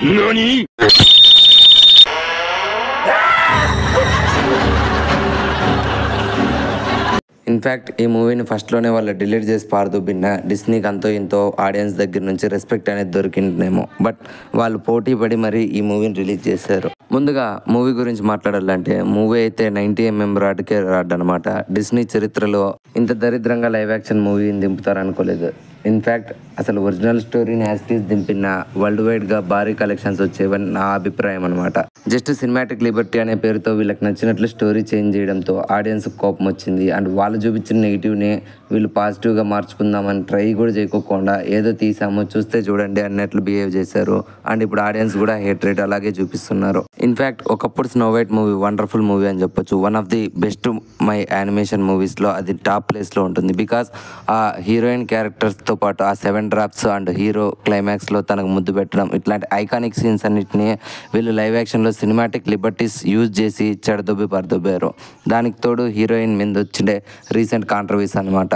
何? In fact ఈ మూవీని ఫస్ట్లోనే వాళ్ళు డిలీట్ చేసి పారదొబ్బిన డిస్నీకి అంతో ఇంతో ఆడియన్స్ దగ్గర నుంచి రెస్పెక్ట్ అనేది దొరికిందేమో. బట్ వాళ్ళు పోటీ పడి మరి ఈ మూవీని రిలీజ్ చేశారు. ముందుగా మూవీ గురించి మాట్లాడాలంటే మూవీ అయితే 90mm రాడ్కే రాడ్డనమాట. డిస్నీ చరిత్రలో ఇంత దరిద్రంగా లైవ్ యాక్షన్ మూవీని దింపుతారు అనుకోలేదు. ఇన్ఫ్యాక్ట్ అసలు ఒరిజినల్ స్టోరీని యాస్టీస్ దింపిన వరల్డ్ వైడ్గా భారీ కలెక్షన్స్ వచ్చేవని నా అభిప్రాయం అనమాట. జస్ట్ సినిమాటిక్ లిబర్టీ అనే పేరుతో వీళ్ళకి నచ్చినట్లు స్టోరీ చేంజ్ చేయడంతో ఆడియన్స్ కోపం వచ్చింది. అండ్ వాళ్ళు చూపించిన నెగిటివ్ని వీళ్ళు పాజిటివ్గా మార్చుకుందామని ట్రై కూడా చేయకోకుండా ఏదో తీసామో చూస్తే చూడండి అన్నట్లు బిహేవ్ చేశారు. అండ్ ఇప్పుడు ఆడియన్స్ కూడా హేట్ రేట్ అలాగే చూపిస్తున్నారు. ఇన్ఫ్యాక్ట్ ఒకప్పుడు snow white movie wonderful movie అని చెప్పొచ్చు. One of the best my animation మూవీస్లో అది టాప్ ప్లేస్లో ఉంటుంది. బికాస్ ఆ హీరోయిన్ క్యారెక్టర్స్తో పాటు ఆ 7 డ్రాప్స్ అండ్ హీరో క్లైమాక్స్లో తనకు ముద్దు పెట్టడం ఇట్లాంటి ఐకానిక్ సీన్స్ అన్నిటినీ వీళ్ళు లైవ్ యాక్షన్లో సినిమాటిక్ లిబర్టీస్ యూజ్ చేసి చెడదొబ్బి పరదొబ్బారు. దానికి తోడు హీరోయిన్ మీద వచ్చిండే రీసెంట్ కాంట్రవర్సీ అనమాట.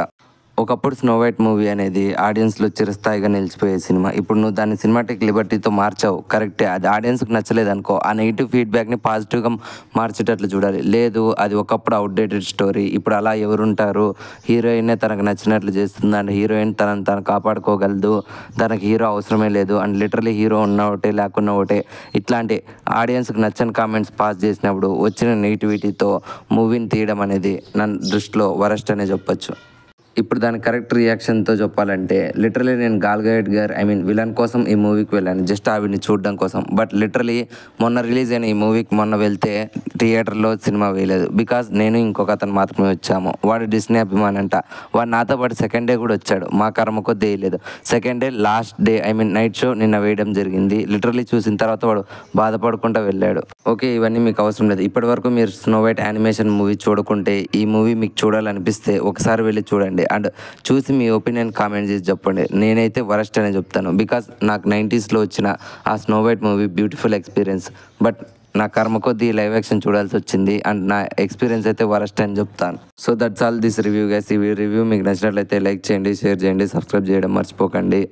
ఒకప్పుడు స్నో వైట్ మూవీ అనేది ఆడియన్స్లో చిరస్థాయిగా నిలిచిపోయే సినిమా. ఇప్పుడు నువ్వు దాన్ని సినిమాటిక్ లిబర్టీతో మార్చావు, కరెక్టే. అది ఆడియన్స్కి నచ్చలేదు అనుకో, ఆ నెగిటివ్ ఫీడ్బ్యాక్ని పాజిటివ్గా మార్చేటట్లు చూడాలి. లేదు అది ఒకప్పుడు అవుట్డేటెడ్ స్టోరీ, ఇప్పుడు అలా ఎవరుంటారు, హీరోయిన్నే తనకు నచ్చినట్లు చేస్తుంది అండ్ హీరోయిన్ తనను కాపాడుకోగలదు, తనకు హీరో అవసరమే లేదు అండ్ లిటరలీ హీరో ఉన్న ఒకటే లేకున్నా ఒకటే, ఇట్లాంటి ఆడియన్స్కి నచ్చని కామెంట్స్ పాస్ చేసినప్పుడు వచ్చిన నెగిటివిటీతో మూవీని తీయడం అనేది నా దృష్టిలో వరస్ట్ అనే చెప్పొచ్చు. ఇప్పుడు దాని కరెక్ట్ రియాక్షన్తో చెప్పాలంటే లిటరలీ నేను గాల్ గడోట్ గారు విలన్ కోసం ఈ మూవీకి వెళ్ళాను, జస్ట్ ఆవిడ్ని చూడడం కోసం. బట్ లిటరలీ మొన్న రిలీజ్ అయిన ఈ మూవీకి మొన్న వెళ్తే థియేటర్లో సినిమా వేయలేదు. బికాజ్ నేను ఇంకొక అతను మాత్రమే వచ్చాము. వాడు డిస్నీ అభిమాని అంట. వాడు నాతో పాటు సెకండ్ డే కూడా వచ్చాడు. మా కర్మ కొద్దీ వేయలేదు. Second day last day night show నిన్న వేయడం జరిగింది. లిటరలీ చూసిన తర్వాత వాడు బాధపడుకుంటూ వెళ్ళాడు. ఓకే, ఇవన్నీ మీకు అవసరం లేదు. ఇప్పటి వరకు మీరు స్నో వైట్ యానిమేషన్ మూవీ చూడకుంటే ఈ మూవీ మీకు చూడాలనిపిస్తే ఒకసారి వెళ్ళి చూడండి అండ్ చూసి మీ ఒపీనియన్ కామెంట్ చేసి చెప్పండి. నేనైతే వరస్ట్ అనే చెప్తాను. బికాస్ నాకు 90sలో వచ్చిన ఆ snow white movie beautiful experience. But నా కర్మ కొద్దీ లైవ్ యాక్షన్ చూడాల్సి వచ్చింది అండ్ నా ఎక్స్పీరియన్స్ అయితే వరస్ట్ అని చెప్తాను. So that's all this review guys. ఈ రివ్యూ మీకు నచ్చినట్లయితే లైక్ చేయండి, షేర్ చేయండి, సబ్స్క్రైబ్ చేయడం మర్చిపోకండి.